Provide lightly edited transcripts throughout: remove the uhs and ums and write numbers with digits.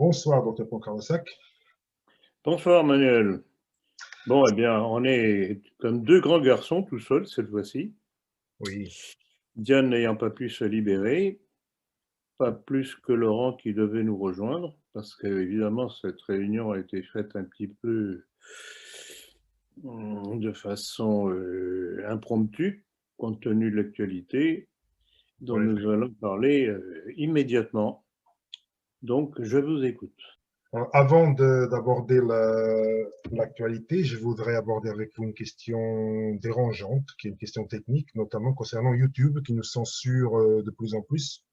Bonsoir, docteur Poncarossac. Bonsoir Manuel. Bon, eh bien, on est comme deux grands garçons tout seuls cette fois-ci. Oui, Diane n'ayant pas pu se libérer, pas plus que Laurent qui devait nous rejoindre, parce que évidemment cette réunion a été faite un petit peu de façon impromptue, compte tenu de l'actualité, dont en effet. nous allons parler immédiatement. Donc, je vous écoute. Alors, avant d'aborder l'actualité, je voudrais aborder avec vous une question dérangeante, qui est une question technique, notamment concernant YouTube, qui nous censure de plus en plus.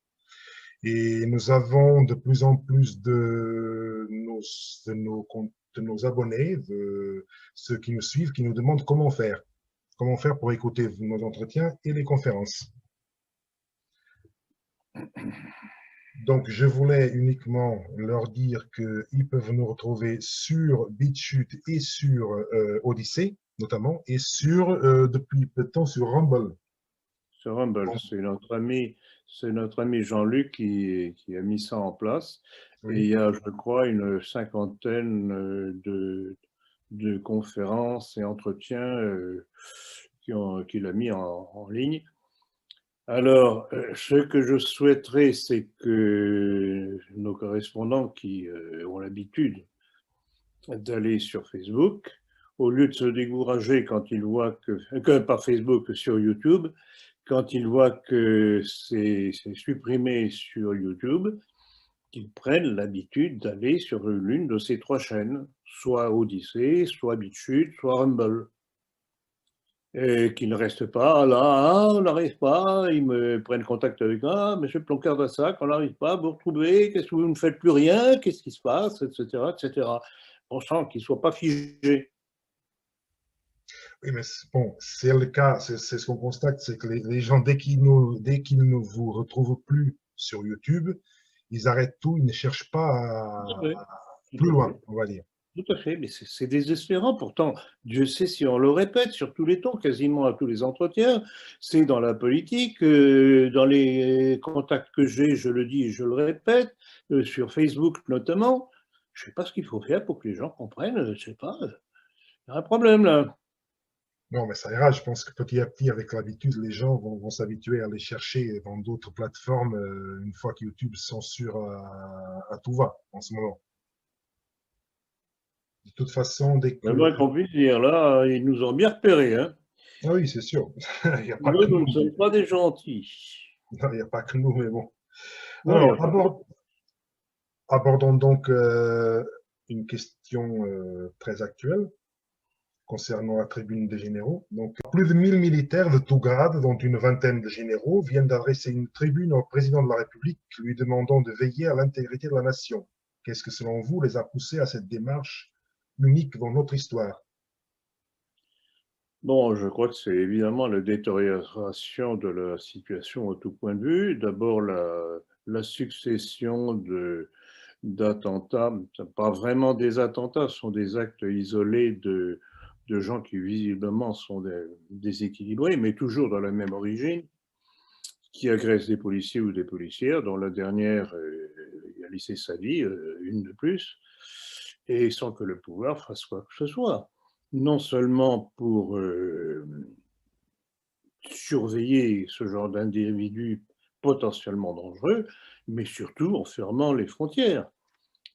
Et nous avons de plus en plus de nos abonnés, de ceux qui nous suivent, qui nous demandent comment faire. Comment faire pour écouter nos entretiens et les conférences. Donc, je voulais uniquement leur dire qu'ils peuvent nous retrouver sur BitChute et sur Odyssey, notamment, et depuis peu de temps, sur Rumble. Sur Rumble, Donc, c'est notre ami Jean-Luc qui a mis ça en place. Et oui, il y a, je crois, une cinquantaine de conférences et entretiens qu'il a mis en ligne. Alors, ce que je souhaiterais, c'est que nos correspondants qui ont l'habitude d'aller sur Facebook, au lieu de se décourager quand ils voient que par Facebook, sur YouTube, quand ils voient que c'est supprimé sur YouTube, qu'ils prennent l'habitude d'aller sur l'une de ces trois chaînes, soit Odyssey, soit BitChute, soit Rumble. Et qu'ils ne restent pas là, ah, on n'arrive pas, ils me prennent contact avec moi, monsieur Ploncard-Vassac, on n'arrive pas à vous retrouver, qu'est-ce que vous ne faites plus rien, qu'est-ce qui se passe, etc., etc. On sent qu'ils ne soient pas figés. oui, mais bon, c'est le cas, c'est ce qu'on constate, c'est que les gens, dès qu'ils ne vous retrouvent plus sur YouTube, ils arrêtent tout, ils ne cherchent pas Tout à fait, plus tout à loin, fait. on va dire. Tout à fait, mais c'est désespérant. Pourtant, Dieu sait si on le répète sur tous les tons, quasiment à tous les entretiens. C'est dans la politique, dans les contacts que j'ai, je le dis et je le répète, sur Facebook notamment. Je ne sais pas ce qu'il faut faire pour que les gens comprennent. Je ne sais pas. Il y a un problème là. Non, mais ça ira, je pense que petit à petit, avec l'habitude, les gens vont s'habituer à les chercher dans d'autres plateformes une fois que YouTube censure à tout va en ce moment. De toute façon, dès Le que... moins qu'on puisse dire, là, ils nous ont bien repérés. Hein. Ah oui, c'est sûr, il n'y a pas Nous, que nous nous, ne sommes pas des gentils. il n'y a pas que nous, mais bon. Non, il n'y a Alors, pas. abordons donc une question très actuelle concernant la tribune des généraux. Donc, plus de 1000 militaires de tout grade, dont une vingtaine de généraux, viennent d'adresser une tribune au président de la République lui demandant de veiller à l'intégrité de la nation. Qu'est-ce que, selon vous, les a poussés à cette démarche unique dans notre histoire? Bon, je crois que c'est évidemment la détérioration de la situation à tout point de vue. D'abord, la succession d'attentats, pas vraiment des attentats, ce sont des actes isolés de gens qui visiblement sont déséquilibrés, mais toujours dans la même origine, qui agressent des policiers ou des policières, dont la dernière a laissé sa vie, une de plus, et sans que le pouvoir fasse quoi que ce soit. Non seulement pour surveiller ce genre d'individus potentiellement dangereux, mais surtout en fermant les frontières.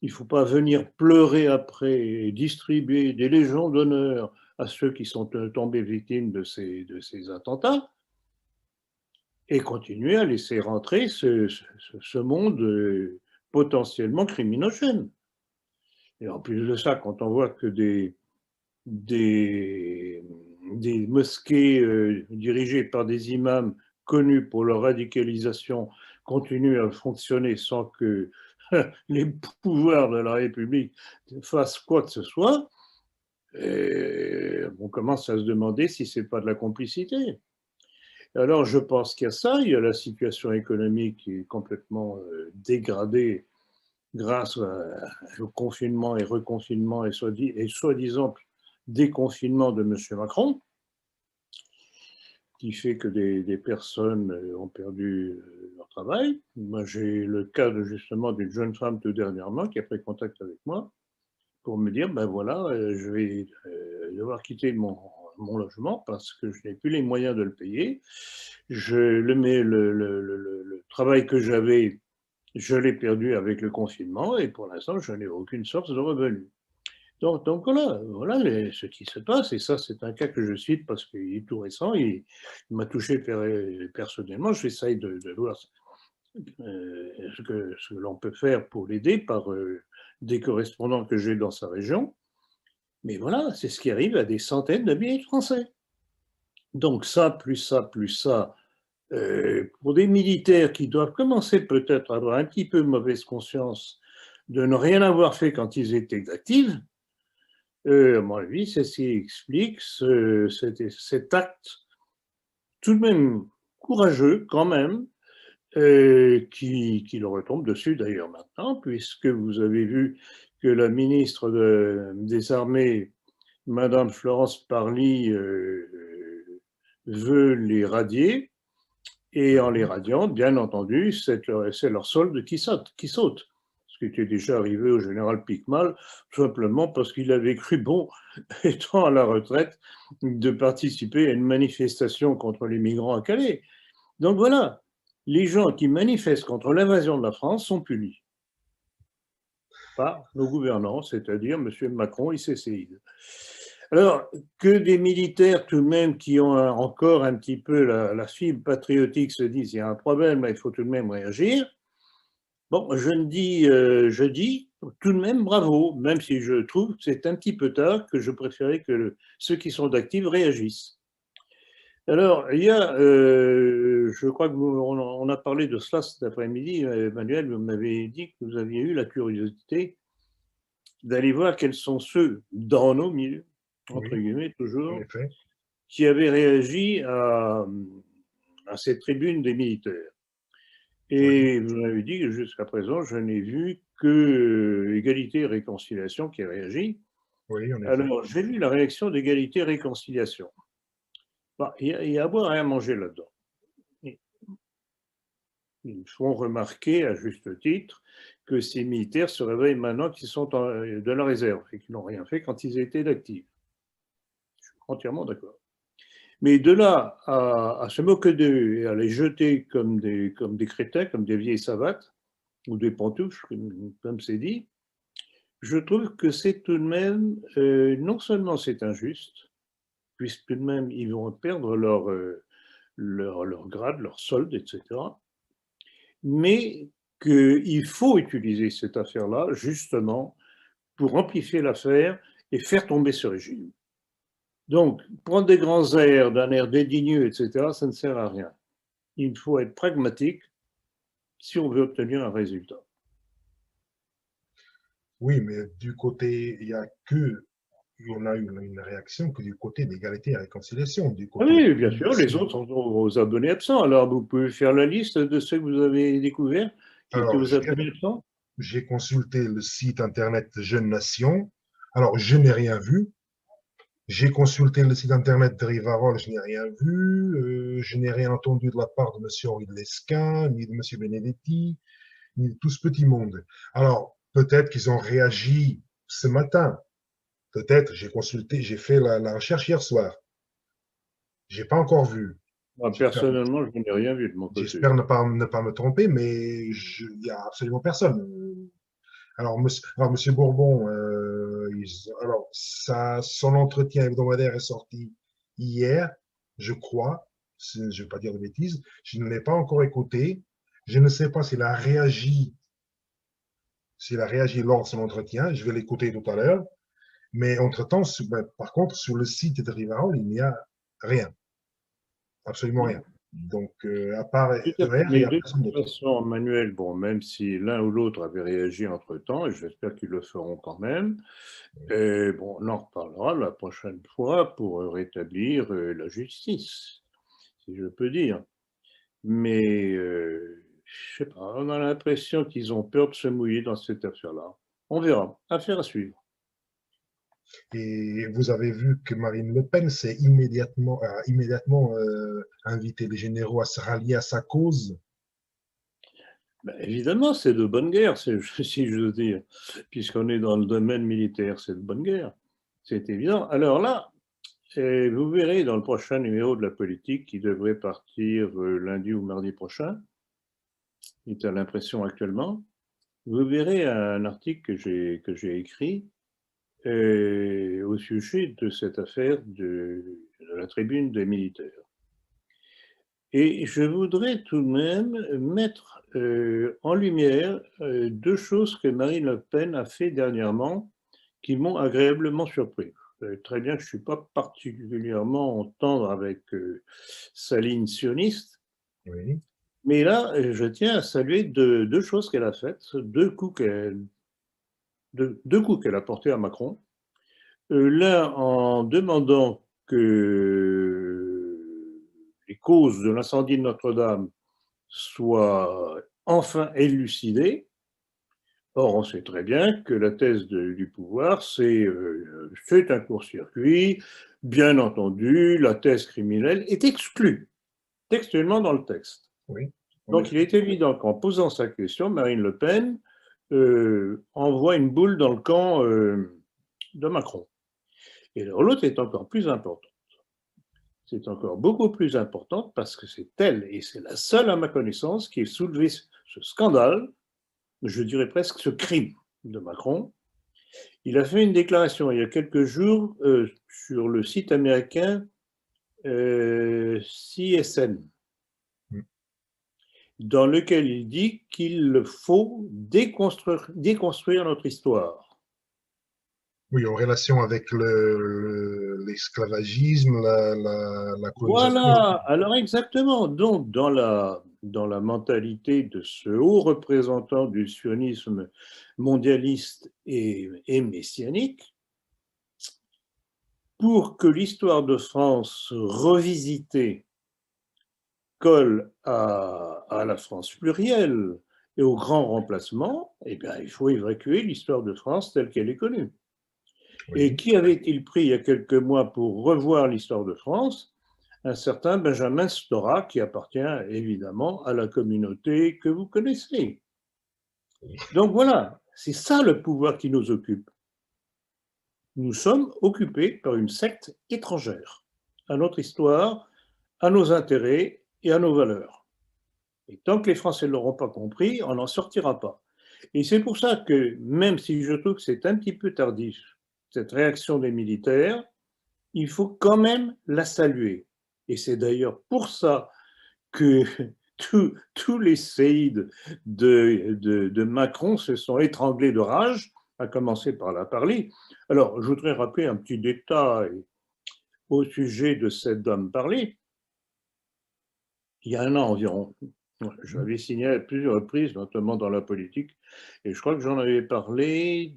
Il ne faut pas venir pleurer après et distribuer des légions d'honneur à ceux qui sont tombés victimes de ces attentats et continuer à laisser rentrer ce monde potentiellement criminogène. Et en plus de ça, quand on voit que des, des mosquées dirigées par des imams connus pour leur radicalisation continuent à fonctionner sans que les pouvoirs de la République fassent quoi que ce soit, et on commence à se demander si ce n'est pas de la complicité. Alors je pense qu'il y a ça, il y a la situation économique qui est complètement dégradée grâce au confinement et reconfinement et soi-disant déconfinement de M. Macron. qui fait que des personnes ont perdu leur travail. Moi, j'ai le cas justement d'une jeune femme tout dernièrement qui a pris contact avec moi pour me dire, ben voilà, je vais devoir quitter mon logement parce que je n'ai plus les moyens de le payer. Le travail que j'avais, je l'ai perdu avec le confinement et pour l'instant, je n'ai aucune source de revenus. Donc voilà ce qui se passe, et ça, c'est un cas que je cite parce qu'il est tout récent, il m'a touché personnellement. J'essaye de voir ce que l'on peut faire pour l'aider par des correspondants que j'ai dans sa région. Mais voilà, c'est ce qui arrive à des centaines de milliers de Français. Donc ça, pour des militaires qui doivent commencer peut-être à avoir un petit peu mauvaise conscience de ne rien avoir fait quand ils étaient actifs, à mon avis, c'est ce qui explique cet acte tout de même courageux quand même, qui leur retombe dessus d'ailleurs maintenant, puisque vous avez vu que la ministre des Armées, Madame Florence Parly, veut les radier, et en les radiant, bien entendu, c'est leur solde qui saute. Ce qui était déjà arrivé au général Picmal, tout simplement parce qu'il avait cru bon, étant à la retraite, de participer à une manifestation contre les migrants à Calais. Donc voilà, les gens qui manifestent contre l'invasion de la France sont punis par nos gouvernants, c'est-à-dire M. Macron et CCI. Alors, que des militaires tout de même qui ont encore un petit peu la fibre patriotique se disent il y a un problème, là, il faut tout de même réagir. Bon, je dis tout de même bravo, même si je trouve que c'est un petit peu tard, que je préférais que ceux qui sont d'actifs réagissent. Alors, je crois qu'on a parlé de cela cet après-midi, Emmanuel, vous m'avez dit que vous aviez eu la curiosité d'aller voir quels sont ceux dans nos milieux, entre Oui, guillemets en toujours, effet. qui avaient réagi à cette tribune des militaires. Oui, Et vous m'avez dit que jusqu'à présent, je n'ai vu que Égalité et Réconciliation qui a réagi. oui, en effet. Alors, j'ai vu la réaction d'Égalité et Réconciliation. Bah, il y a à boire et à manger là-dedans. Ils font remarquer, à juste titre, que ces militaires se réveillent maintenant qu'ils sont de la réserve et qu'ils n'ont rien fait quand ils étaient d'actifs. Je suis entièrement d'accord. Mais de là à se moquer d'eux et à les jeter comme des crétins, comme des vieilles savates, ou des pantoufles, comme c'est dit, je trouve que c'est tout de même, non seulement c'est injuste, puisque tout de même ils vont perdre leur grade, leur solde, etc., mais qu'il faut utiliser cette affaire-là justement pour amplifier l'affaire et faire tomber ce régime. Donc, prendre des grands airs, d'un air dédaigneux, etc., ça ne sert à rien. Il faut être pragmatique si on veut obtenir un résultat. Oui, mais du côté, il y a que, on a eu une réaction que du côté d'égalité et réconciliation, du Ah côté oui, bien sûr, les opposition. autres sont aux abonnés absents. Alors, vous pouvez faire la liste de ceux que vous avez découverts qui étaient Alors, aux abonnés absents. j'ai consulté le site internet Jeune Nation. Alors, je n'ai rien vu. J'ai consulté le site internet de Rivarol, je n'ai rien vu. Je n'ai rien entendu de la part de M. Henri de Lesquen, ni de M. Benedetti, ni de tout ce petit monde. Alors, peut-être qu'ils ont réagi ce matin. Peut-être, j'ai consulté, j'ai fait la recherche hier soir. J'ai pas encore vu. Moi, J'espère, personnellement, je n'ai rien vu de mon côté. j'espère ne pas me tromper, mais il y a absolument personne. Alors, Monsieur Bourbon, alors, son entretien hebdomadaire est sorti hier, je crois. Je ne vais pas dire de bêtises. Je ne l'ai pas encore écouté. Je ne sais pas s'il a réagi lors de son entretien. Je vais l'écouter tout à l'heure. Mais entre-temps, par contre, sur le site de Rivarol, il n'y a rien. Absolument rien. Donc, à part Tout à fait. ER, il n'y Mais a de personne toute d'autre. façon, Manuel, bon, même si l'un ou l'autre avait réagi entre-temps, et j'espère qu'ils le feront quand même, et bon, on en reparlera la prochaine fois pour rétablir la justice, si je peux dire. Mais je sais pas, on a l'impression qu'ils ont peur de se mouiller dans cette affaire-là. On verra. Affaire à suivre. Et vous avez vu que Marine Le Pen s'est immédiatement invité les généraux à se rallier à sa cause. Ben, évidemment, c'est de bonne guerre, si j'ose dire, puisqu'on est dans le domaine militaire, c'est de bonne guerre, c'est évident. Alors là, vous verrez dans le prochain numéro de la politique qui devrait partir lundi ou mardi prochain, c'est à l'impression actuellement, vous verrez un article que j'ai écrit au sujet de cette affaire de la tribune des militaires. Et je voudrais tout de même mettre en lumière deux choses que Marine Le Pen a fait dernièrement qui m'ont agréablement surpris. Très bien que je ne suis pas particulièrement en tendre avec sa ligne sioniste, Oui, mais là, je tiens à saluer deux choses qu'elle a faites, deux coups qu'elle a portés à Macron. L'un en demandant que les causes de l'incendie de Notre-Dame soient enfin élucidées. Or, on sait très bien que la thèse du pouvoir, c'est un court-circuit. Bien entendu, la thèse criminelle est exclue textuellement dans le texte. oui. Donc, il est évident qu'en posant sa question, Marine Le Pen envoie une boule dans le camp de Macron. Et l'autre est encore plus importante. C'est encore beaucoup plus importante parce que c'est elle, et c'est la seule à ma connaissance, qui ait soulevé ce scandale, je dirais presque ce crime de Macron. Il a fait une déclaration il y a quelques jours sur le site américain CSN, Mm. dans lequel il dit qu'il faut déconstruire notre histoire. Oui, en relation avec l'esclavagisme, la colonisation. Voilà, alors exactement. Donc, dans la mentalité de ce haut représentant du sionisme mondialiste et messianique, pour que l'histoire de France revisitée colle à la France plurielle et au grand remplacement, eh bien, il faut évacuer l'histoire de France telle qu'elle est connue. Et Oui, qui avait-il pris il y a quelques mois pour revoir l'histoire de France? Un certain Benjamin Stora, qui appartient évidemment à la communauté que vous connaissez. Donc voilà, c'est ça le pouvoir qui nous occupe. Nous sommes occupés par une secte étrangère à notre histoire, à nos intérêts et à nos valeurs. Et tant que les Français ne l'auront pas compris, on n'en sortira pas. Et c'est pour ça que, même si je trouve que c'est un petit peu tardif, cette réaction des militaires, il faut quand même la saluer. Et c'est d'ailleurs pour ça que tous les séides de Macron se sont étranglés de rage, à commencer par la Parly. Alors, je voudrais rappeler un petit détail au sujet de cette dame Parly. Il y a un an environ, j'avais signalé à plusieurs reprises, notamment dans la politique, et je crois que j'en avais parlé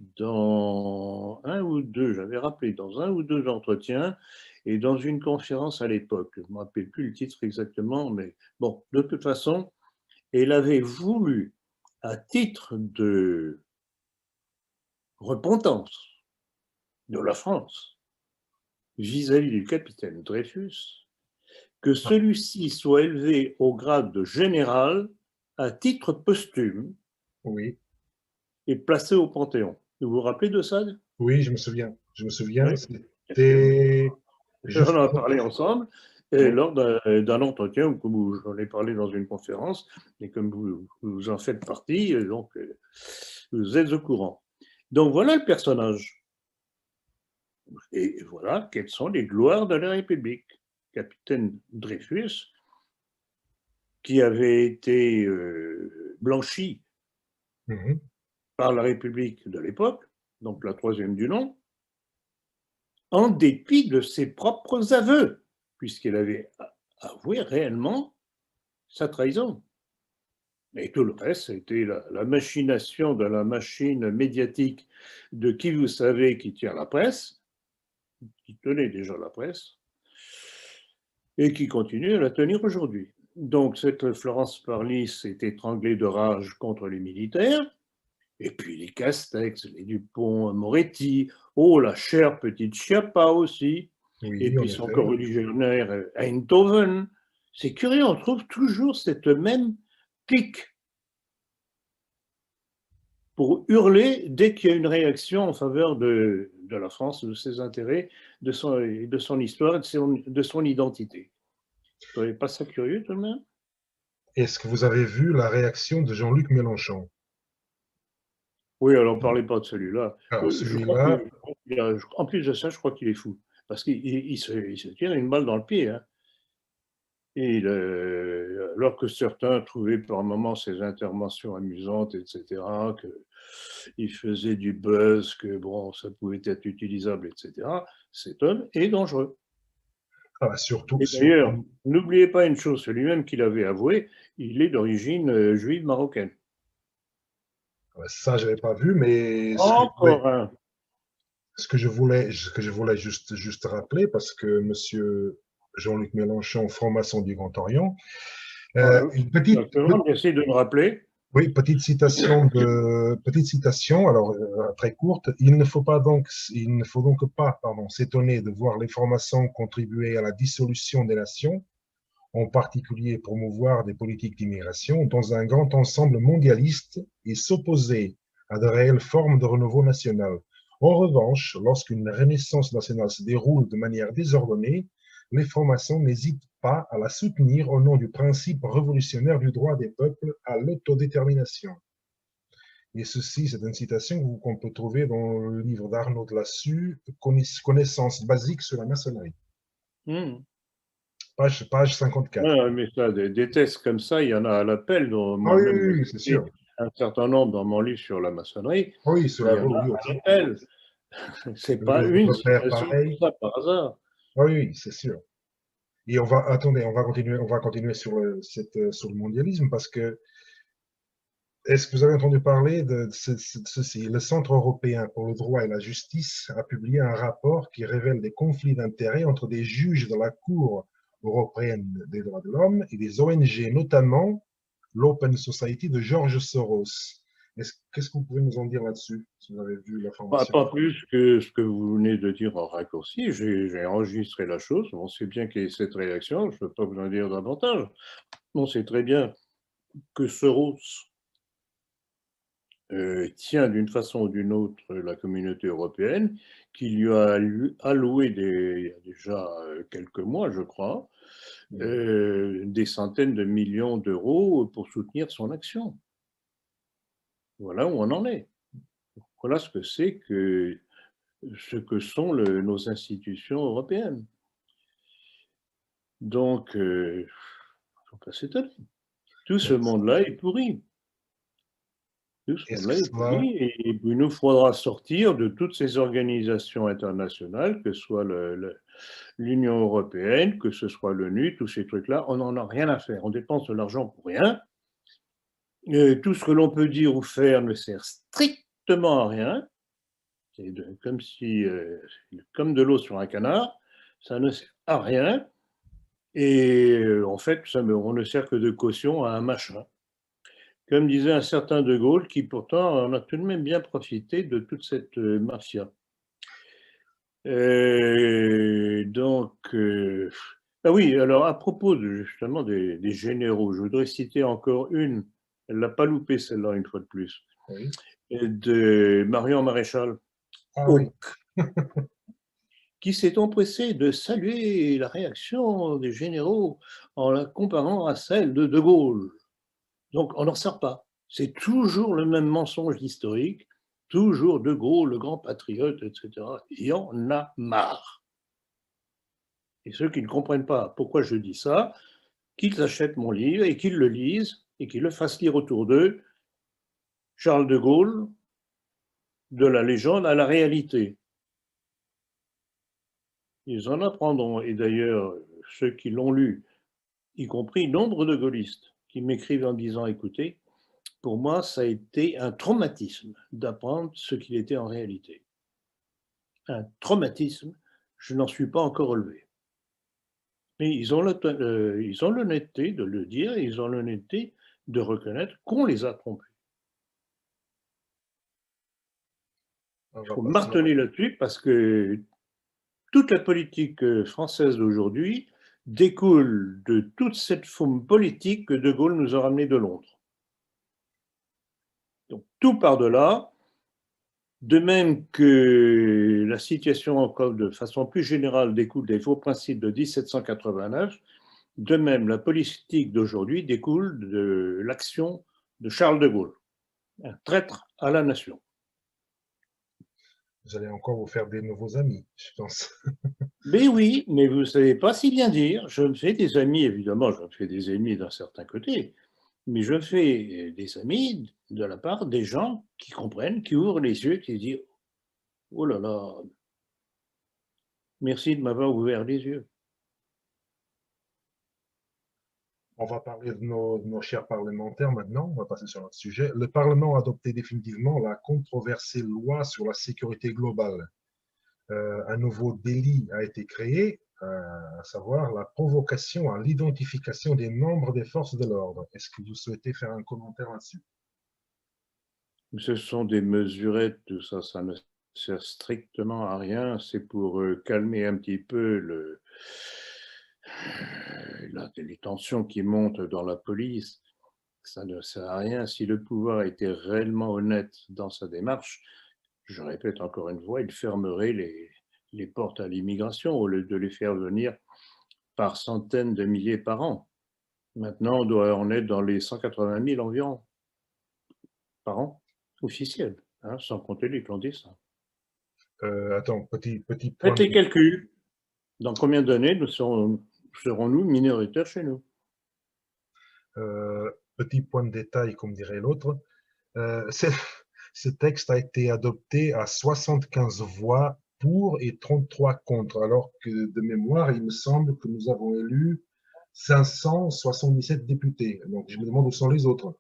j'avais rappelé dans un ou deux entretiens et dans une conférence à l'époque. Je ne me rappelle plus le titre exactement, mais bon, de toute façon, elle avait voulu, à titre de repentance de la France vis-à-vis du capitaine Dreyfus, que ah, celui-ci soit élevé au grade de général à titre posthume oui, et placé au Panthéon. Vous vous rappelez de ça? oui, je me souviens. Je me souviens, Oui, bien sûr. c'était On juste en a avant. parlé ensemble et Oui, lors d'un entretien où j'en ai parlé dans une conférence, et comme vous en faites partie, donc vous êtes au courant. Donc voilà le personnage. Et voilà quelles sont les gloires de la République. Capitaine Dreyfus, qui avait été blanchi mhm, par la République de l'époque, donc la troisième du nom, en dépit de ses propres aveux, puisqu'il avait avoué réellement sa trahison. Et tout le reste, c'était la machination de la machine médiatique de qui vous savez qui tient la presse, qui tenait déjà la presse, et qui continue à la tenir aujourd'hui. Donc cette Florence Parly s'est étranglée de rage contre les militaires, et puis les Castex, les Dupont-Moretti, Oh, la chère petite Chiappa aussi. Et Oui, en puis son effet. corréligionnaire Eindhoven. C'est curieux, on trouve toujours cette même clique pour hurler dès qu'il y a une réaction en faveur de la France, de ses intérêts, de son histoire, de son identité. Vous trouvez pas ça curieux tout de même? Est-ce que vous avez vu la réaction de Jean-Luc Mélenchon? Oui, alors parlez pas de celui-là. Alors, Je crois que, celui-là, en plus de ça, je crois qu'il est fou. Parce qu'il se tire une balle dans le pied. Hein. Et alors que certains trouvaient par moments ses interventions amusantes, etc., qu'il faisait du buzz, que bon, ça pouvait être utilisable, etc., cet homme est dangereux. ah, surtout, Et d'ailleurs, n'oubliez pas une chose, c'est lui-même qui l'avait avoué, il est d'origine juive marocaine. ça, je l'ai pas vu, mais Encore un. ce que je voulais juste rappeler, parce que Monsieur Jean-Luc Mélenchon, franc-maçon du Grand Orient, une Exactement, j'essaie de me rappeler. oui, petite citation, alors très courte. Il ne faut donc pas, pardon, s'étonner de voir les francs-maçons contribuer à la dissolution des nations, en particulier promouvoir des politiques d'immigration dans un grand ensemble mondialiste et s'opposer à de réelles formes de renouveau national. En revanche, lorsqu'une renaissance nationale se déroule de manière désordonnée, les francs-maçons n'hésitent pas à la soutenir au nom du principe révolutionnaire du droit des peuples à l'autodétermination. Et ceci, c'est une citation qu'on peut trouver dans le livre d'Arnaud de Lassus, Connaissances basiques sur la maçonnerie, Hmm. page 54. Ouais, mais ça, des tests comme ça, il y en a à l'appel. Ah oui, Moi-même, oui, j'ai oui, c'est fait sûr. un certain nombre dans mon livre sur la maçonnerie. Ah oui, sur Il la y en a oui, à aussi. l'appel. C'est Le pas livre une de Père, citation comme pareil. ça par hasard. Ah oui, oui, c'est sûr. Et attendez, on va continuer sur sur le mondialisme parce que, est-ce que vous avez entendu parler de ceci? Le Centre européen pour le droit et la justice a publié un rapport qui révèle des conflits d'intérêts entre des juges de la Cour européenne des droits de l'homme et des ONG, notamment l'Open Society de George Soros. Qu'est-ce que vous pouvez nous en dire là-dessus, si vous avez vu l'information? Pas plus que ce que vous venez de dire en raccourci. J'ai enregistré la chose. On sait bien qu'il y a cette réaction. Je ne peux pas vous en dire davantage. On sait très bien que Soros tient d'une façon ou d'une autre la communauté européenne, qui lui a alloué il y a déjà quelques mois, je crois, des centaines de millions d'euros pour soutenir son action. Voilà où on en est. Voilà ce que sont nos institutions européennes. Donc, il ne faut pas s'étonner. Tout ce monde-là est pourri. Tout ce Est-ce que monde-là est cela, pourri et il nous faudra sortir de toutes ces organisations internationales, que ce soit l'Union européenne, que ce soit l'ONU, tous ces trucs-là, on n'en a rien à faire. On dépense de l'argent pour rien. Tout ce que l'on peut dire ou faire ne sert strictement à rien. C'est comme de l'eau sur un canard, ça ne sert à rien. Et en fait, on ne sert que de caution à un machin. Comme disait un certain De Gaulle, qui pourtant en a tout de même bien profité de toute cette mafia. Donc, ah oui, alors à propos justement des généraux, je voudrais citer encore une, elle l'a pas loupé celle-là une fois de plus, oui. de Marion Maréchal, Ah oui, oh, qui s'est empressé de saluer la réaction des généraux en la comparant à celle de De Gaulle. Donc on n'en sort pas. C'est toujours le même mensonge historique, toujours De Gaulle, le grand patriote, etc. Il y en a marre. Et ceux qui ne comprennent pas pourquoi je dis ça, qu'ils achètent mon livre et qu'ils le lisent et qu'ils le fassent lire autour d'eux. Charles de Gaulle, de la légende à la réalité. Ils en apprendront. Et d'ailleurs, ceux qui l'ont lu, y compris nombre de gaullistes, qui m'écrivent en disant, écoutez, pour moi, ça a été un traumatisme d'apprendre ce qu'il était en réalité. Un traumatisme, je n'en suis pas encore relevé. Mais ils ont l'honnêteté de le dire et ils ont l'honnêteté de reconnaître qu'on les a trompés. On Il va faut passer marteler là-dessus parce que toute la politique française d'aujourd'hui découle de toute cette forme politique que De Gaulle nous a ramené de Londres. Donc tout part de là, de même que la situation encore de façon plus générale découle des faux principes de 1789, de même la politique d'aujourd'hui découle de l'action de Charles de Gaulle, un traître à la nation. Vous allez encore vous faire des nouveaux amis, je pense. Mais oui, mais vous ne savez pas si bien dire. Je me fais des amis, évidemment, je me fais des ennemis d'un certain côté, mais je fais des amis de la part des gens qui comprennent, qui ouvrent les yeux, qui disent « Oh là là, merci de m'avoir ouvert les yeux. » On va parler de nos chers parlementaires maintenant. On va passer sur notre sujet. Le Parlement a adopté définitivement la controversée loi sur la sécurité globale. Un nouveau délit a été créé, à savoir la provocation à l'identification des membres des forces de l'ordre. Est-ce que vous souhaitez faire un commentaire là-dessus? Ce sont des mesurettes, tout ça, ça ne sert strictement à rien. C'est pour calmer un petit peu les tensions qui montent dans la police. Ça ne sert à rien. Si le pouvoir était réellement honnête dans sa démarche, je répète encore une fois, il fermerait les portes à l'immigration au lieu de les faire venir par centaines de milliers par an. Maintenant, on doit en être dans les 180 000 environ par an, officiels, hein, sans compter les clandestins. Attends, petit point Faites les de... calculs. Dans combien d'années serons-nous minoritaires chez nous? Petit point de détail, comme dirait l'autre. Ce texte a été adopté à 75 voix pour et 33 contre, alors que de mémoire, il me semble que nous avons élu 577 députés. Donc je me demande où sont les autres.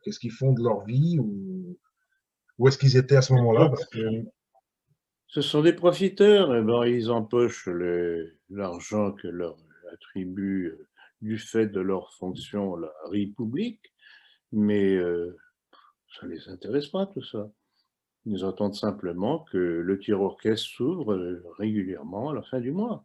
Qu'est-ce qu'ils font de leur vie ou où est-ce qu'ils étaient à ce moment-là? Parce que Ce sont des profiteurs, et ben, ils empochent l'argent que leur attribue du fait de leur fonction la République, mais ça ne les intéresse pas tout ça. Ils attendent simplement que le tir-orchestre s'ouvre régulièrement à la fin du mois.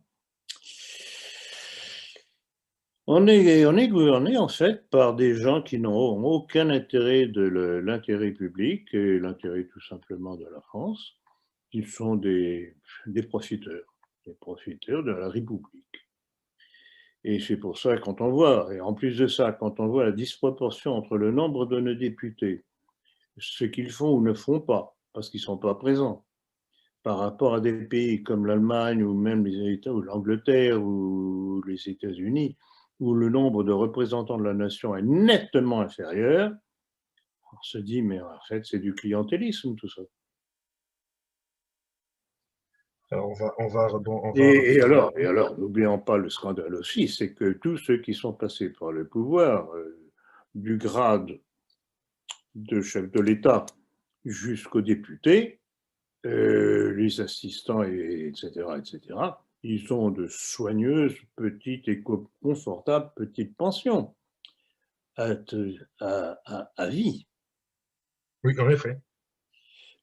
On est gouverné en fait par des gens qui n'ont aucun intérêt de l'intérêt public et l'intérêt tout simplement de la France. Ils sont des profiteurs de la République. Et c'est pour ça, quand on voit, et en plus de ça, quand on voit la disproportion entre le nombre de nos députés, ce qu'ils font ou ne font pas, parce qu'ils ne sont pas présents, par rapport à des pays comme l'Allemagne ou même les États ou l'Angleterre ou les États-Unis, où le nombre de représentants de la nation est nettement inférieur, on se dit, mais en fait, c'est du clientélisme tout ça. alors Et alors, n'oublions pas le scandale aussi, c'est que tous ceux qui sont passés par le pouvoir, du grade de chef de l'État jusqu'aux députés, les assistants, etc., ils ont de soigneuses, petites et confortables petites pensions à vie. oui, en effet.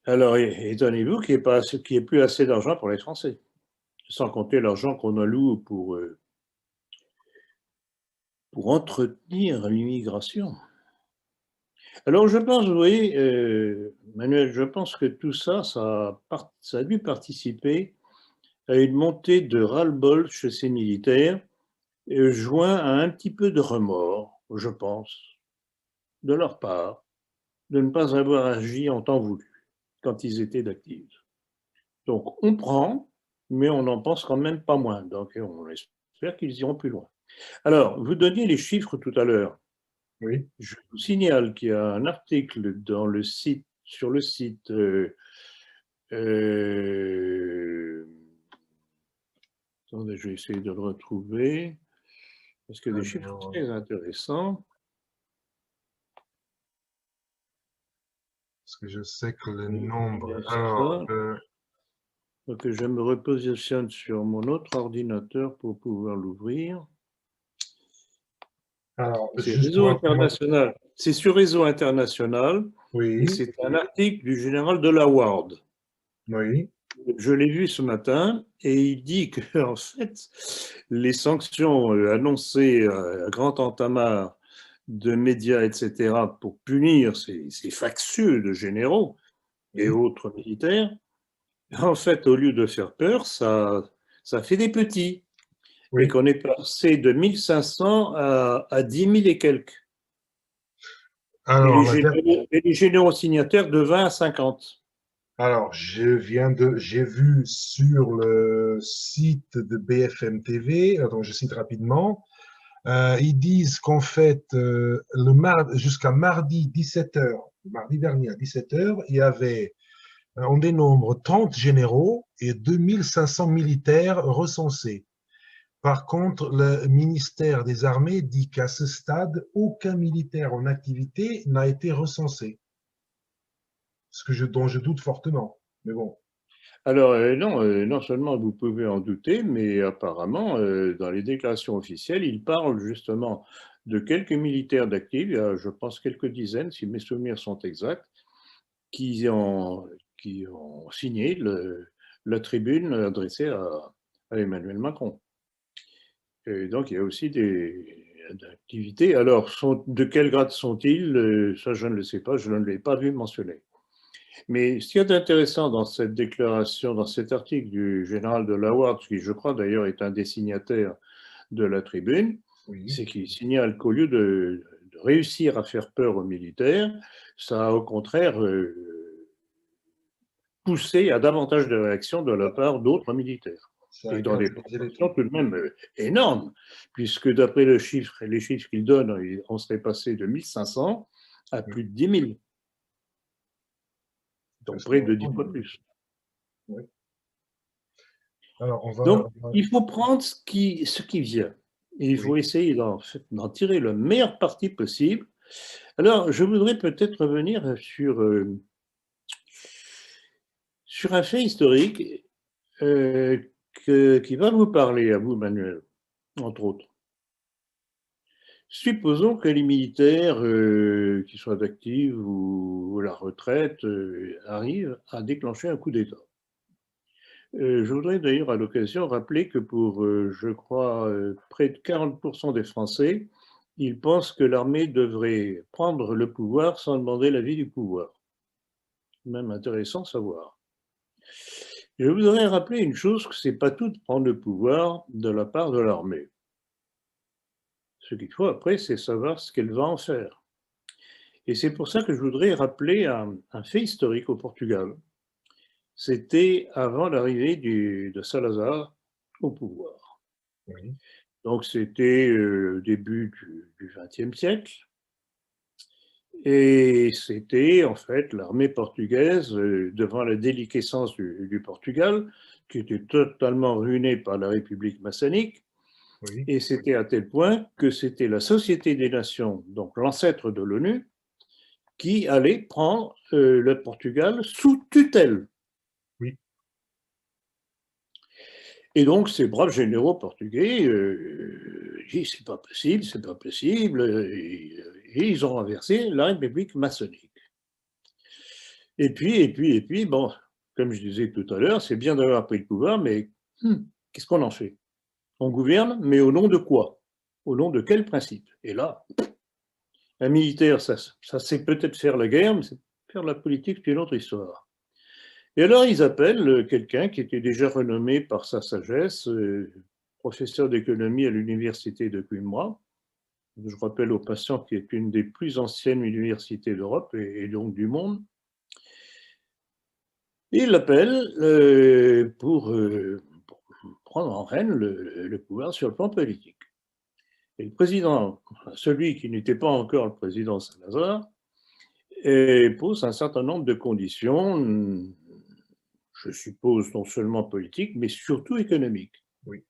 Alors, étonnez-vous qu'il n'y ait plus assez d'argent pour les Français, sans compter l'argent qu'on alloue pour entretenir l'immigration. Alors, je pense, vous voyez, Manuel, je pense que tout ça, ça a dû participer à une montée de ras-le-bol chez ces militaires, joint à un petit peu de remords, je pense, de leur part, de ne pas avoir agi en temps voulu, quand ils étaient d'actifs. Donc, on prend, mais on n'en pense quand même pas moins. Donc, on espère qu'ils iront plus loin. Alors, vous donniez les chiffres tout à l'heure. Oui. Je vous signale qu'il y a un article sur le site attendez, je vais essayer de le retrouver, parce qu'il y a des chiffres très intéressants. Parce que je sais que le nombre... Donc, je me repositionne sur mon autre ordinateur pour pouvoir l'ouvrir. C'est Réseau International. C'est sur Réseau International. Oui. Et c'est un article du général Delaware. Oui, Je l'ai vu ce matin et il dit que en fait, les sanctions annoncées à grand entamar de médias, etc., pour punir ces factieux de généraux et oui, autres militaires, en fait, au lieu de faire peur, ça fait des petits. Et oui. qu'on est passé de 1500 à 10 000 et quelques. Alors, Et les généraux signataires de 20 à 50. alors, j'ai vu sur le site de BFM TV, attends, je cite rapidement, ils disent qu'en fait, jusqu'à mardi 17h, mardi dernier à 17h, il y avait, on dénombre 30 généraux et 2500 militaires recensés. Par contre, le ministère des Armées dit qu'à ce stade, aucun militaire en activité n'a été recensé, dont je doute fortement. Mais bon, Alors, non, non seulement vous pouvez en douter, mais apparemment, dans les déclarations officielles, il parle justement de quelques militaires d'actifs, il y a, je pense, quelques dizaines, si mes souvenirs sont exacts, qui ont, qui ont signé la tribune adressée à Emmanuel Macron. Et donc, il y a aussi des activités. Alors, de quel grade sont-ils? Ça, je ne le sais pas, je ne l'ai pas vu mentionner. Mais ce qu'il y a d'intéressant dans cette déclaration, dans cet article du général de Laward, qui je crois d'ailleurs est un des signataires de la tribune, oui, c'est qu'il signale qu'au lieu de réussir à faire peur aux militaires, ça a au contraire poussé à davantage de réactions de la part d'autres militaires. ça a Et dans des galvanisé les proportions troupes. tout de même énormes, puisque d'après les chiffres qu'il donne, on serait passé de 1500 à Oui, plus de 10 000, donc presque près de 10 autant. fois plus. Oui. Alors, Donc, il faut prendre ce qui vient. Et il faut oui, essayer d'en tirer le meilleur parti possible. Alors, je voudrais peut-être revenir sur un fait historique euh, qui va vous parler à vous, Manuel, entre autres. Supposons que les militaires, qu'ils soient actifs ou à la retraite, arrivent à déclencher un coup d'État. Je voudrais d'ailleurs à l'occasion rappeler que pour, je crois, près de 40% des Français, ils pensent que l'armée devrait prendre le pouvoir sans demander l'avis du pouvoir. Même intéressant de savoir. Je voudrais rappeler une chose, que ce n'est pas tout de prendre le pouvoir de la part de l'armée. Ce qu'il faut après, c'est savoir ce qu'elle va en faire. Et c'est pour ça que je voudrais rappeler un fait historique au Portugal. C'était avant l'arrivée de Salazar au pouvoir. oui, Donc c'était au début du XXe siècle. Et c'était en fait l'armée portugaise, devant la déliquescence du Portugal, qui était totalement ruinée par la République maçonnique. oui, Et c'était à tel point que c'était la Société des Nations, donc l'ancêtre de l'ONU, qui allait prendre le Portugal sous tutelle. oui, Et donc, ces braves généraux portugais disent c'est pas possible, c'est pas possible, et ils ont renversé la République maçonnique. Et puis, bon, comme je disais tout à l'heure, c'est bien d'avoir pris le pouvoir, mais qu'est-ce qu'on en fait? On gouverne, mais au nom de quoi? Au nom de quel principe? Et là, un militaire, ça sait peut-être faire la guerre, mais faire la politique, c'est une autre histoire. Et alors, ils appellent quelqu'un qui était déjà renommé par sa sagesse, professeur d'économie à l'université de Coimbra. Je rappelle aux patients qui est une des plus anciennes universités d'Europe et donc du monde. Et ils l'appellent pour prendre en règne le pouvoir sur le plan politique. Et le président, celui qui n'était pas encore le président Salazar, pose un certain nombre de conditions, je suppose non seulement politiques, mais surtout économiques. oui,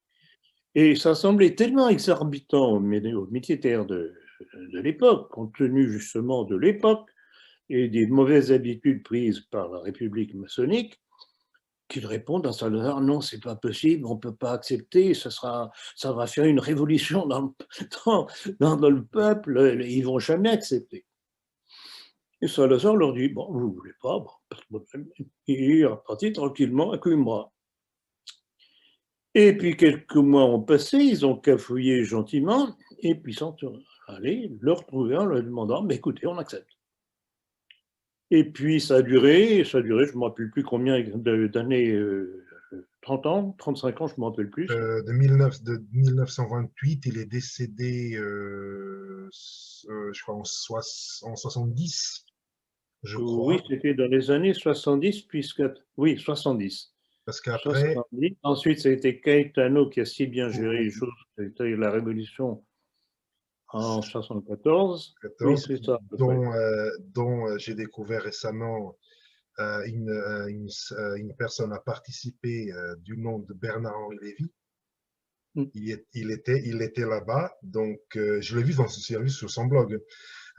Et ça semblait tellement exorbitant aux militaires de l'époque, compte tenu justement de l'époque et des mauvaises habitudes prises par la République maçonnique, qu'ils répondent à Salazar, non, c'est pas possible, on peut pas accepter, ça va faire une révolution dans le peuple, ils vont jamais accepter. Et Salazar leur dit, bon, vous ne voulez pas, bon, pas de problème. Il est reparti tranquillement à Coimbra. Et puis quelques mois ont passé, ils ont cafouillé gentiment, et puis sont allés le retrouver en leur demandant, mais écoutez, on accepte. Et puis ça a duré, je ne me rappelle plus combien d'années, 30 ans, 35 ans, je ne me rappelle plus. De 1928, il est décédé, je crois, en 70, je Oui, crois. c'était dans les années 70, puisque, oui, 70. Parce qu'après, 70. Ensuite, ça a été Caetano qui a si bien géré les oui, choses, c'était la Révolution en 74. Oui, 14, c'est ça, à peu près. dont j'ai découvert récemment une personne a participé du nom de Bernard-Henri Lévy. Mm. Il était là-bas, donc je l'ai vu dans ce service sur son blog.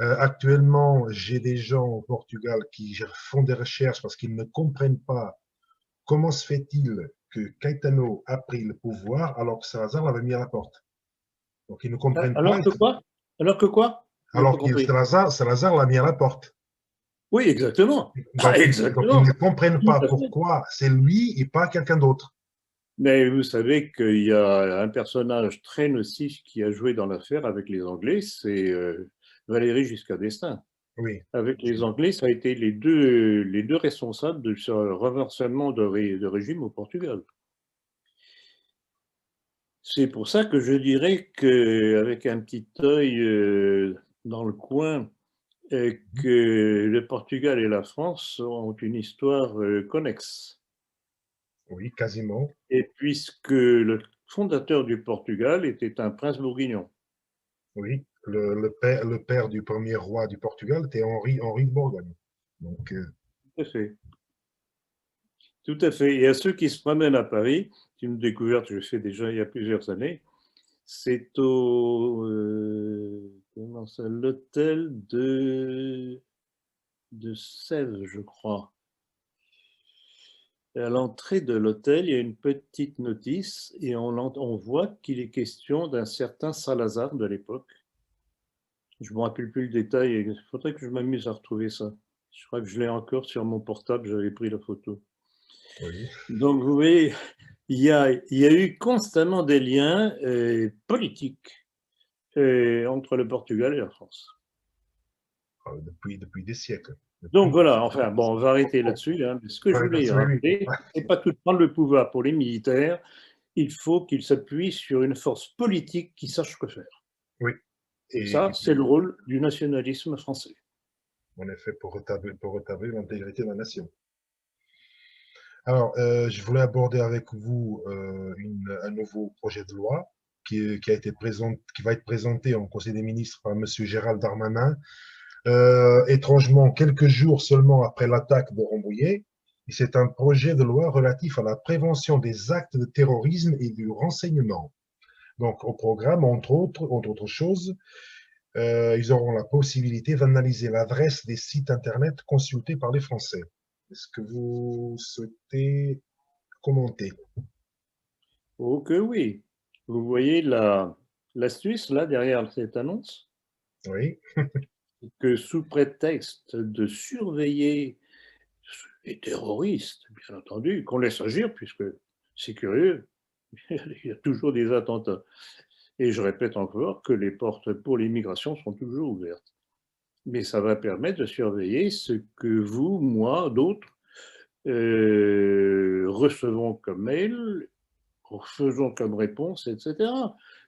Actuellement, j'ai des gens au Portugal qui font des recherches parce qu'ils ne comprennent pas comment se fait-il que Caetano a pris le pouvoir alors que Salazar l'avait mis à la porte. Donc ils ne comprennent pas, Alors que quoi? Alors que quoi? Je n'ai pas alors que compris. Salazar l'a mis à la porte. Oui, exactement. Ah, Donc ils ne exactement. comprennent Tout pas à fait. pourquoi c'est lui et pas quelqu'un d'autre. Mais vous savez qu'il y a un personnage très nocif qui a joué dans l'affaire avec les Anglais, c'est Valéry Giscard d'Estaing. Oui, Avec les Anglais, ça a été les deux responsables de ce renversement de régime au Portugal. C'est pour ça que je dirais qu'avec un petit œil dans le coin, que le Portugal et la France ont une histoire connexe. oui, quasiment. Et puisque le fondateur du Portugal était un prince bourguignon. Oui, le père du premier roi du Portugal était Henri de Bourgogne. Donc, Tout à fait. Tout à fait. Et à ceux qui se promènent à Paris, c'est une découverte que je fais déjà il y a plusieurs années, c'est au l'hôtel de Sèvres, je crois. Et à l'entrée de l'hôtel, il y a une petite notice et on voit qu'il est question d'un certain Salazar de l'époque. Je ne me rappelle plus le détail, il faudrait que je m'amuse à retrouver ça. Je crois que je l'ai encore sur mon portable, j'avais pris la photo. oui, Donc vous voyez, il y a eu constamment des liens politiques entre le Portugal et la France. depuis des siècles. Donc Depuis des voilà, siècles. enfin, bon, on va arrêter là-dessus. Hein, mais ce que je voulais Oui, oui, rappeler, c'est pas tout prendre le pouvoir pour les militaires, il faut qu'ils s'appuient sur une force politique qui sache quoi faire. oui. Et Et ça, c'est le rôle du nationalisme français. en effet, pour rétablir l'intégrité de la nation. Alors, je voulais aborder avec vous un nouveau projet de loi qui va être présenté en Conseil des ministres par M. Gérald Darmanin, étrangement quelques jours seulement après l'attaque de Rambouillet. C'est un projet de loi relatif à la prévention des actes de terrorisme et du renseignement. Donc, au programme, entre autres choses, ils auront la possibilité d'analyser l'adresse des sites Internet consultés par les Français. Est-ce que vous souhaitez commenter? Oh que oui. Vous voyez l'astuce là derrière cette annonce, Oui, que sous prétexte de surveiller les terroristes, bien entendu, qu'on laisse agir, puisque c'est curieux, il y a toujours des attentats. Et je répète encore que les portes pour l'immigration sont toujours ouvertes. Mais ça va permettre de surveiller ce que vous, moi, d'autres recevons comme mail, faisons comme réponse, etc.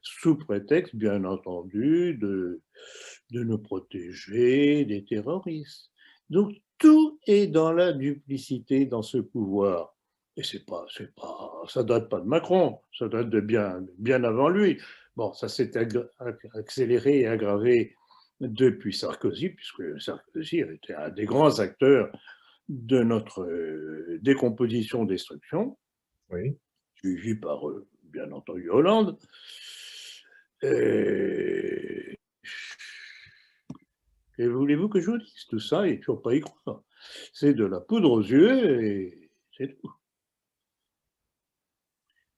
Sous prétexte, bien entendu, de nous protéger des terroristes. Donc, tout est dans la duplicité dans ce pouvoir. Et ça date pas de Macron, ça date de bien avant lui. Bon, ça s'est accéléré et aggravé depuis Sarkozy, puisque Sarkozy était un des grands acteurs de notre décomposition-destruction, oui. suivi par, bien entendu, Hollande. Et, et voulez-vous que je vous dise tout ça, et toujours pas y croire. C'est de la poudre aux yeux et c'est tout.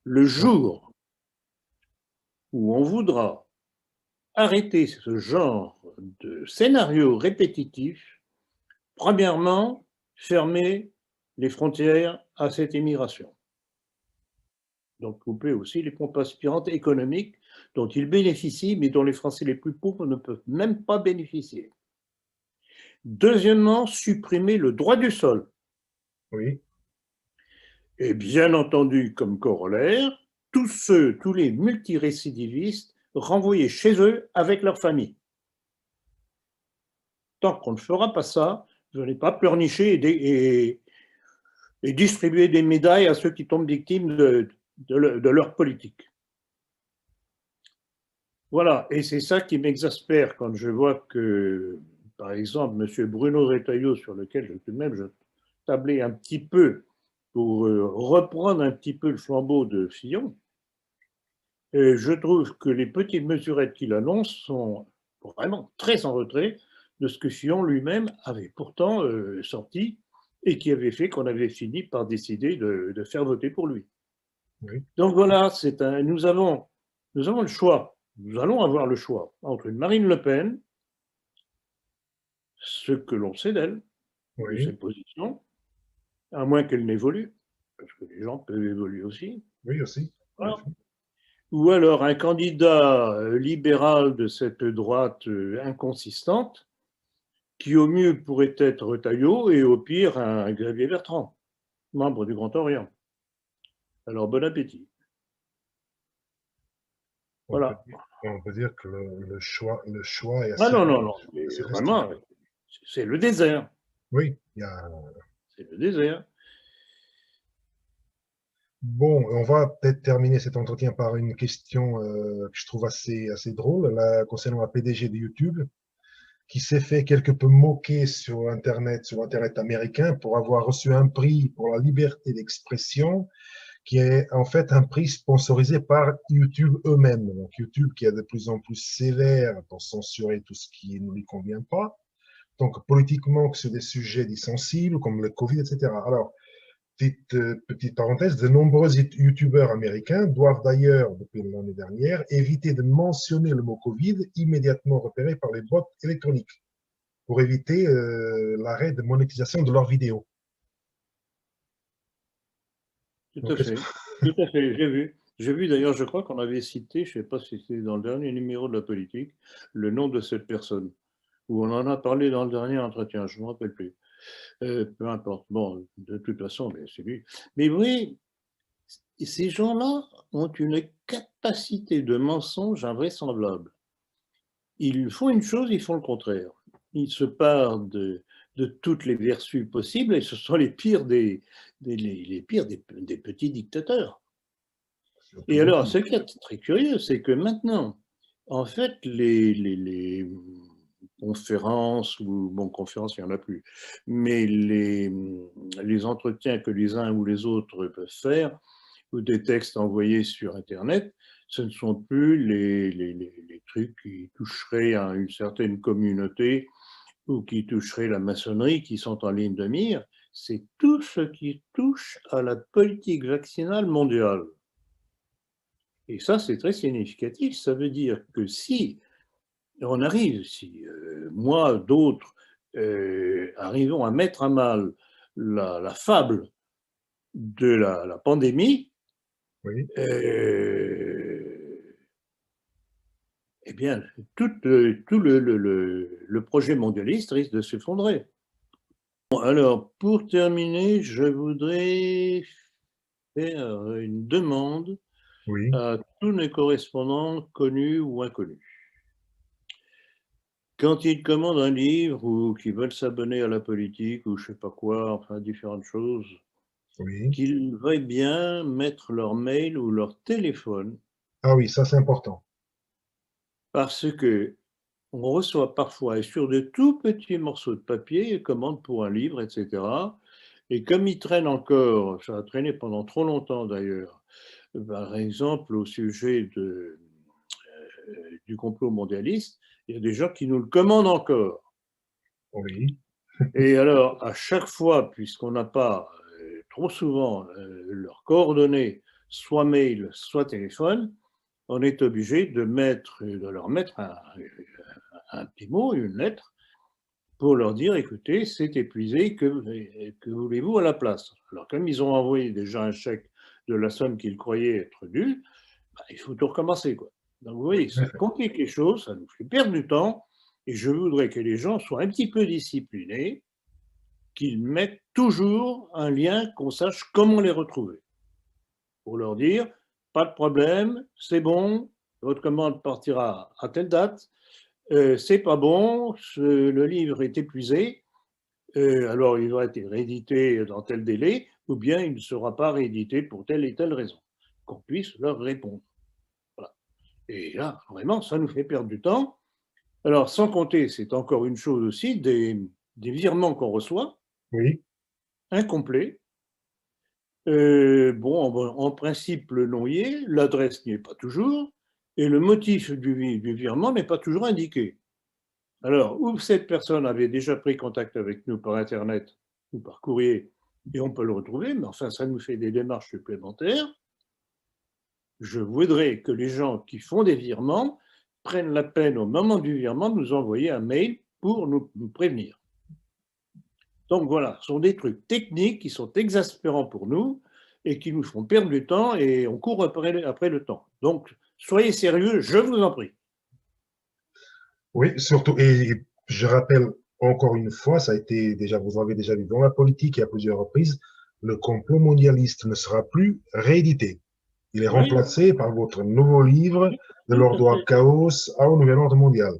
Le Donc, jour où on voudra arrêter ce genre de scénario répétitif, Premièrement, fermer les frontières à cette immigration. Donc couper aussi les pompes aspirantes économiques dont ils bénéficient, mais dont les Français les plus pauvres ne peuvent même pas bénéficier. Deuxièmement, supprimer le droit du sol. Oui, Et bien entendu, comme corollaire, tous les multirécidivistes renvoyés chez eux avec leur famille. Tant qu'on ne fera pas ça, je n'ai pas pleurnicher et distribuer des médailles à ceux qui tombent victimes de leur politique. Voilà, et c'est ça qui m'exaspère quand je vois que, par exemple, M. Bruno Retailleau, sur lequel tout de même je tablais un petit peu pour reprendre un petit peu le flambeau de Fillon, et je trouve que les petites mesurettes qu'il annonce sont vraiment très en retrait de ce que Fillon lui-même avait pourtant sorti et qui avait fait qu'on avait fini par décider de faire voter pour lui. oui, Donc voilà, nous avons le choix, nous allons avoir le choix entre une Marine Le Pen, ce que l'on sait d'elle, de ses oui, positions, à moins qu'elle n'évolue, parce que les gens peuvent évoluer aussi, oui aussi. En voilà. effet. Ou alors un candidat libéral de cette droite inconsistante, qui au mieux pourrait être Retailleau et au pire un Xavier Bertrand, membre du Grand Orient. Alors bon appétit. On peut Voilà. dire, on peut dire que le choix est Ah assez, non, non, non, assez restreint. vraiment, c'est le désert. Oui, il y a. C'est le désert. Bon, on va peut-être terminer cet entretien par une question que je trouve assez drôle là, concernant la PDG de YouTube, qui s'est fait quelque peu moquer sur Internet américain pour avoir reçu un prix pour la liberté d'expression, qui est en fait un prix sponsorisé par YouTube eux-mêmes. Donc YouTube qui est de plus en plus sévère pour censurer tout ce qui ne lui convient pas. Donc politiquement, que sur des sujets dits sensibles comme le Covid, etc. Alors, petite parenthèse, de nombreux youtubeurs américains doivent d'ailleurs, depuis l'année dernière, éviter de mentionner le mot Covid immédiatement repéré par les bots électroniques pour éviter l'arrêt de monétisation de leurs vidéos. Tout Donc, à fait. Tout à fait, j'ai vu. J'ai vu d'ailleurs, je crois qu'on avait cité, je ne sais pas si c'était dans le dernier numéro de la politique, le nom de cette personne, où on en a parlé dans le dernier entretien, je ne me rappelle plus. Peu importe. Bon, de toute façon, c'est lui. Mais oui, ces gens-là ont une capacité de mensonge invraisemblable. Ils font une chose, ils font le contraire. Ils se parlent de toutes les vertus possibles et ce sont les pires les pires des petits dictateurs. surtout Et alors, YouTube. ce qui est très curieux, c'est que maintenant, en fait, les conférences, ou bon, conférences, il n'y en a plus, mais les entretiens que les uns ou les autres peuvent faire, ou des textes envoyés sur Internet, ce ne sont plus les trucs qui toucheraient à une certaine communauté ou qui toucheraient la maçonnerie qui sont en ligne de mire, c'est tout ce qui touche à la politique vaccinale mondiale. Et ça, c'est très significatif. Ça veut dire que si on arrive, si moi, d'autres, arrivons à mettre à mal la fable de la pandémie, Oui, eh bien, tout le projet mondialiste risque de s'effondrer. Bon, alors, pour terminer, je voudrais faire une demande oui. à tous mes correspondants connus ou inconnus. Quand ils commandent un livre ou qu'ils veulent s'abonner à la politique ou je ne sais pas quoi, enfin différentes choses, Oui. qu'ils veuillent bien mettre leur mail ou leur téléphone Ah oui, ça c'est important. parce que on reçoit parfois, et sur de tout petits morceaux de papier, commande pour un livre, etc. Et comme ils traînent encore, ça a traîné pendant trop longtemps d'ailleurs, par exemple au sujet du complot mondialiste, il y a des gens qui nous le commandent encore. Oui, Et alors, à chaque fois, puisqu'on n'a pas trop souvent leurs coordonnées, soit mail, soit téléphone, on est obligé de leur mettre un petit mot, une lettre, pour leur dire, écoutez, c'est épuisé, que voulez-vous à la place? Alors, comme ils ont envoyé déjà un chèque de la somme qu'ils croyaient être due, bah, il faut tout recommencer, quoi. Donc, vous Oui, voyez, en ça effet. complique les choses, ça nous fait perdre du temps, et je voudrais que les gens soient un petit peu disciplinés, qu'ils mettent toujours un lien, qu'on sache comment les retrouver. Pour leur dire, pas de problème, c'est bon, votre commande partira à telle date, c'est pas bon, le livre est épuisé, alors il va être réédité dans tel délai, ou bien il ne sera pas réédité pour telle et telle raison. Qu'on puisse leur répondre. Voilà. Et là, vraiment, ça nous fait perdre du temps. Alors, sans compter, c'est encore une chose aussi, des virements qu'on reçoit, Oui, incomplets. Bon, en principe, le nom y est, l'adresse n'y est pas toujours, et le motif du virement n'est pas toujours indiqué. Alors, ou cette personne avait déjà pris contact avec nous par Internet ou par courrier, et on peut le retrouver, mais enfin, ça nous fait des démarches supplémentaires. Je voudrais que les gens qui font des virements prennent la peine, au moment du virement, de nous envoyer un mail pour nous prévenir. Donc voilà, ce sont des trucs techniques qui sont exaspérants pour nous et qui nous font perdre du temps et on court après le temps. Donc, soyez sérieux, je vous en prie. oui, surtout, et je rappelle encore une fois, ça a été déjà, vous avez déjà vu dans la politique et à plusieurs reprises, le complot mondialiste ne sera plus réédité. Il est Oui, remplacé par votre nouveau livre de tout à l'ordre fait. chaos au nouvel ordre mondial.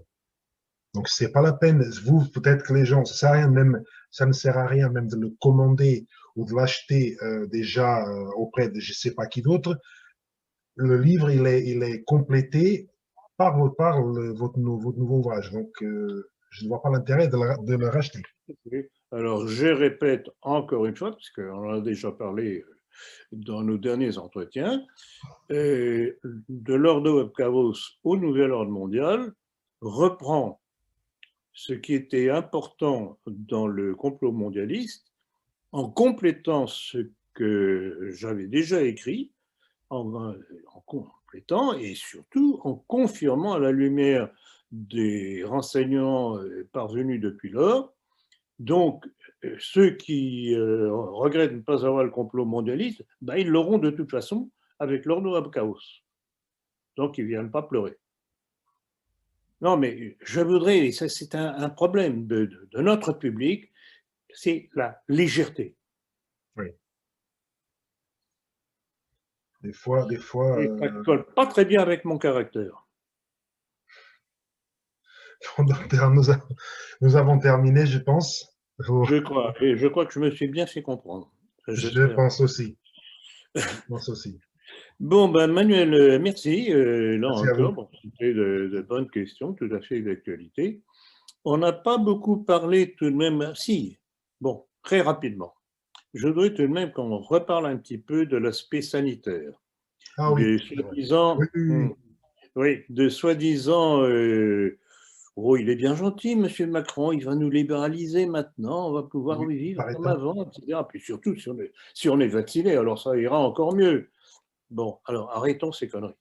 Donc, c'est pas la peine. Vous, peut-être que les gens, ça sert à rien même, ça ne sert à rien même de le commander ou de l'acheter déjà auprès de je sais pas qui d'autre. Le livre, il est complété votre nouveau ouvrage. Donc, je ne vois pas l'intérêt de le racheter. Alors, je répète encore une fois, puisqu'on en a déjà parlé dans nos derniers entretiens, de l'ordre Web Chaos au nouvel ordre mondial reprend ce qui était important dans le complot mondialiste en complétant ce que j'avais déjà écrit, en complétant et surtout en confirmant à la lumière des renseignements parvenus depuis lors. Donc, ceux qui regrettent de ne pas avoir le complot mondialiste, ben, ils l'auront de toute façon avec l'ordre Web Chaos. Donc, ils ne viennent pas pleurer. Non, mais je voudrais, et ça c'est un problème de notre public, c'est la légèreté. Oui. Des fois, Et ça ne colle pas très bien avec mon caractère. nous, nous avons terminé, je pense. Je crois, et je crois que je me suis bien fait comprendre. Je J'espère. pense aussi. Je pense aussi. Bon, ben Manuel, merci. Là Merci à encore, vous. bon, c'était de bonnes questions, tout à fait d'actualité. On n'a pas beaucoup parlé tout de même, si, bon, très rapidement. Je voudrais tout de même qu'on reparle un petit peu de l'aspect sanitaire, Ah oui, des c'est vrai. Oui, soi-disant, oui, oui. oui, de soi-disant, oh, il est bien gentil, Monsieur Macron, il va nous libéraliser maintenant, on va pouvoir Oui, il vivre paraît comme tant. avant, etc. Puis surtout, si on est vacciné, alors ça ira encore mieux. Bon, alors arrêtons ces conneries.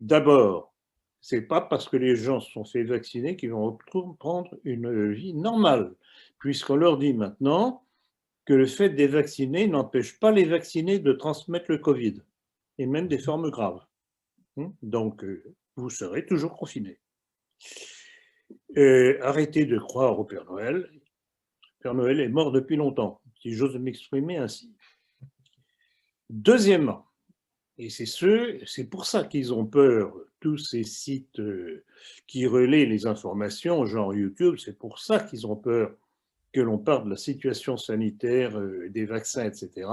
D'abord, c'est pas parce que les gens se sont fait vacciner qu'ils vont reprendre une vie normale, puisqu'on leur dit maintenant que le fait des vaccinés n'empêche pas les vaccinés de transmettre le Covid, et même des formes graves. Donc, vous serez toujours confinés. Arrêtez de croire au Père Noël. Le Père Noël est mort depuis longtemps, si j'ose m'exprimer ainsi. Deuxièmement, et c'est pour ça qu'ils ont peur, tous ces sites qui relaient les informations, genre YouTube, c'est pour ça qu'ils ont peur que l'on parle de la situation sanitaire, des vaccins, etc.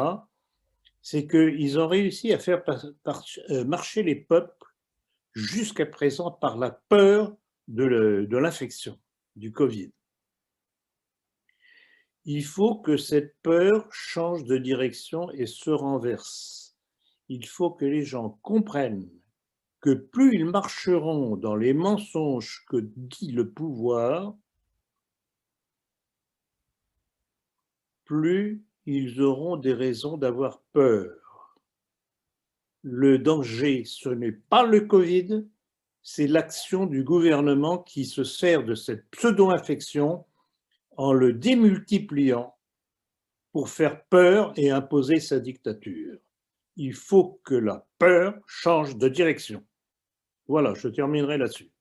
C'est qu'ils ont réussi à faire marcher les peuples jusqu'à présent par la peur de l'infection, du Covid. Il faut que cette peur change de direction et se renverse. Il faut que les gens comprennent que plus ils marcheront dans les mensonges que dit le pouvoir, plus ils auront des raisons d'avoir peur. Le danger, ce n'est pas le Covid, c'est l'action du gouvernement qui se sert de cette pseudo-infection en le démultipliant pour faire peur et imposer sa dictature. Il faut que la peur change de direction. Voilà, je terminerai là-dessus.